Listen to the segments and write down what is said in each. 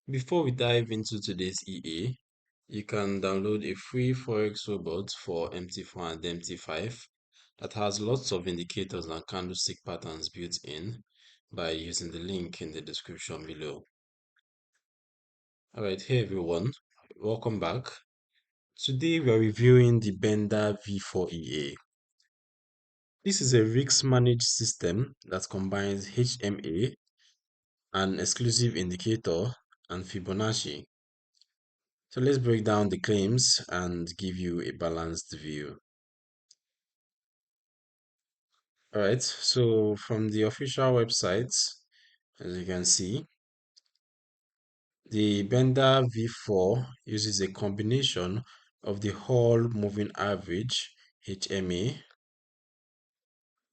Before we dive into today's EA, you can download a free Forex robot for MT4 and MT5 that has lots of indicators and candlestick patterns built in by using the link in the description below. Alright, hey everyone, welcome back. Today we are reviewing the Bender V4 EA. This is a risk managed system that combines HMA, an exclusive indicator, and Fibonacci. So let's break down the claims and give you a balanced view. All right, so from the official website, as you can see, the Bender V4 uses a combination of the whole moving average HMA,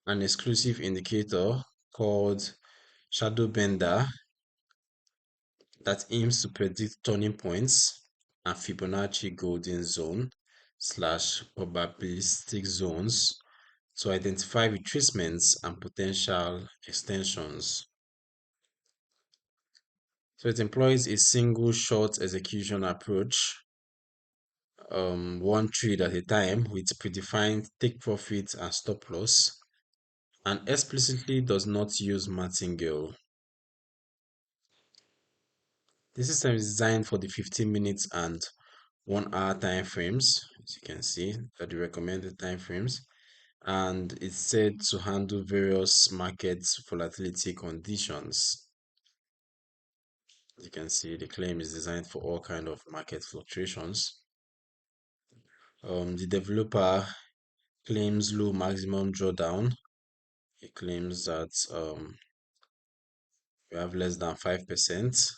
an exclusive indicator called shadow bender that aims to predict turning points, and Fibonacci golden zone slash probabilistic zones to identify retracements and potential extensions. So it employs a single short execution approach, one trade at a time with predefined take profit and stop loss, and explicitly does not use martingale. The system is designed for the 15 minutes and 1 hour time frames, as you can see, are the recommended time frames, and it's said to handle various market volatility conditions. You can see the claim is designed for all kind of market fluctuations. The developer claims low maximum drawdown. He claims that we have less than 5%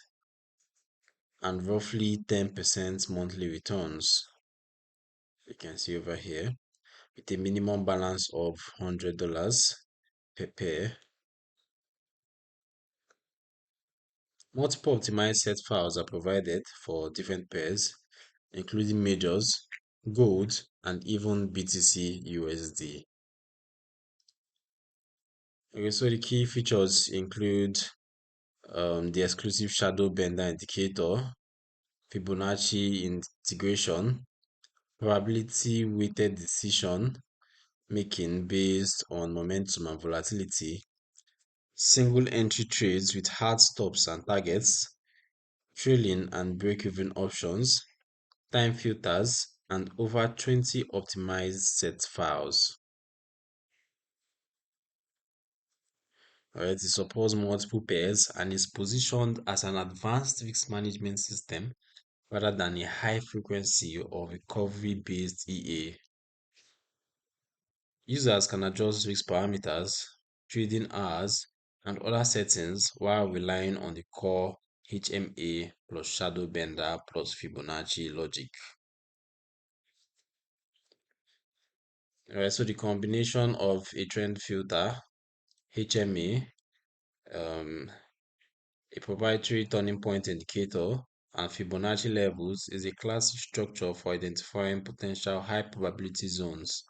and roughly 10% monthly returns. You can see over here with a minimum balance of $100 per pair. Multiple optimized set files are provided for different pairs, including majors, gold, and even BTC USD. Okay, so the key features include the exclusive shadow bender indicator, Fibonacci integration, probability weighted decision making based on momentum and volatility, single entry trades with hard stops and targets, trailing and break-even options, time filters, and over 20 optimized set files. Alright, it supports multiple pairs and is positioned as an advanced risk management system rather than a high frequency or recovery based EA. Users can adjust risk parameters, trading hours, and other settings while relying on the core HMA plus shadow bender plus Fibonacci logic. Alright, so the combination of a trend filter, HMA, a proprietary turning point indicator, and Fibonacci levels is a classic structure for identifying potential high probability zones.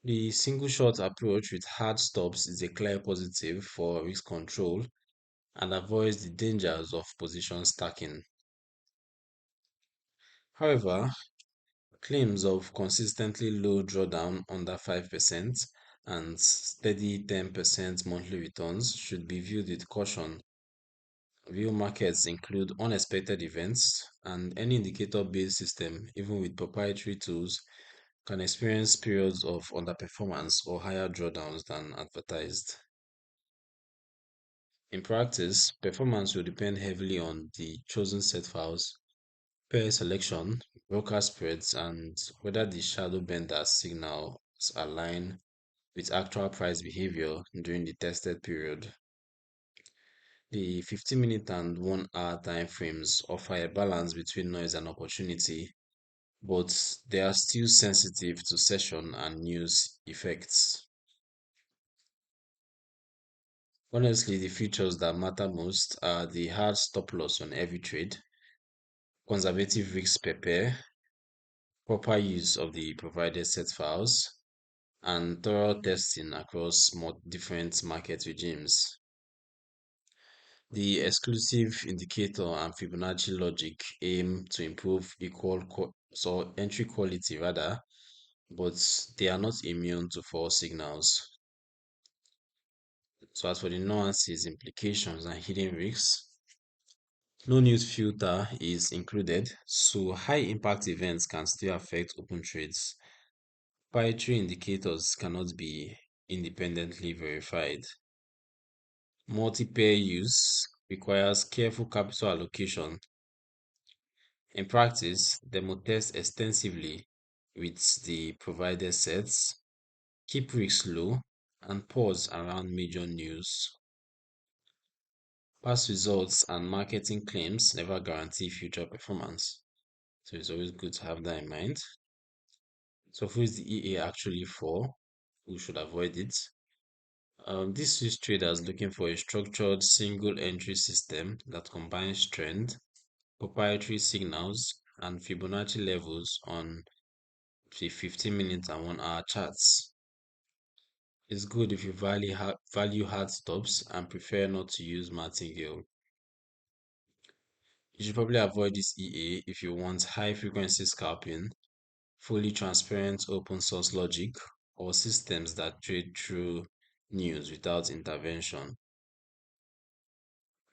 The single shot approach with hard stops is a clear positive for risk control and avoids the dangers of position stacking. However, claims of consistently low drawdown under 5% and steady 10% monthly returns should be viewed with caution. Real markets include unexpected events, and any indicator-based system, even with proprietary tools, can experience periods of underperformance or higher drawdowns than advertised. In practice, performance will depend heavily on the chosen set files, pair selection, broker spreads, and whether the shadow bender signals align with actual price behavior during the tested period. The 15-minute and 1 hour time frames offer a balance between noise and opportunity, but they are still sensitive to session and news effects. Honestly, the features that matter most are the hard stop loss on every trade, conservative risk per pair, proper use of the provided set files, and thorough testing across more different market regimes. The exclusive indicator and Fibonacci logic aim to improve entry quality rather, but they are not immune to false signals. So as for the nuances, implications, and hidden risks, no news filter is included, so high impact events can still affect open trades. Proprietary indicators cannot be independently verified. Multi-pair use requires careful capital allocation. In practice, demo test extensively with the provided sets, keep risks low, and pause around major news. Past results and marketing claims never guarantee future performance. So it's always good to have that in mind. So who is the EA actually for? Who should avoid it? This is traders looking for a structured single entry system that combines trend, proprietary signals, and Fibonacci levels on the 15-minute and 1 hour charts. It's good if you value hard stops and prefer not to use martingale. You should probably avoid this EA if you want high frequency scalping, fully transparent open source logic, or systems that trade through news without intervention.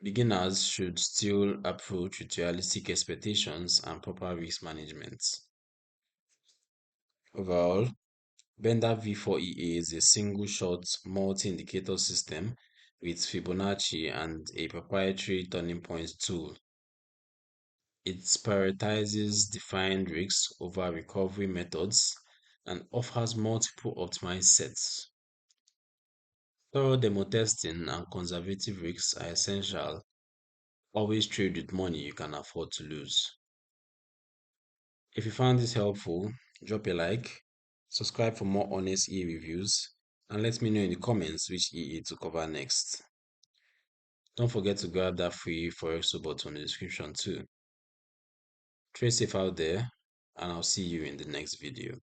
Beginners should still approach with realistic expectations and proper risk management. Overall, Bender V4EA is a single shot multi-indicator system with Fibonacci and a proprietary turning point tool. It prioritizes defined risks over recovery methods and offers multiple optimized sets. Thorough demo testing and conservative risks are essential. Always trade with money you can afford to lose. If you found this helpful, drop a like, subscribe for more honest reviews, and let me know in the comments which to cover next. Don't forget to grab that free Forex bot on the description too. Trade safe out there, and I'll see you in the next video.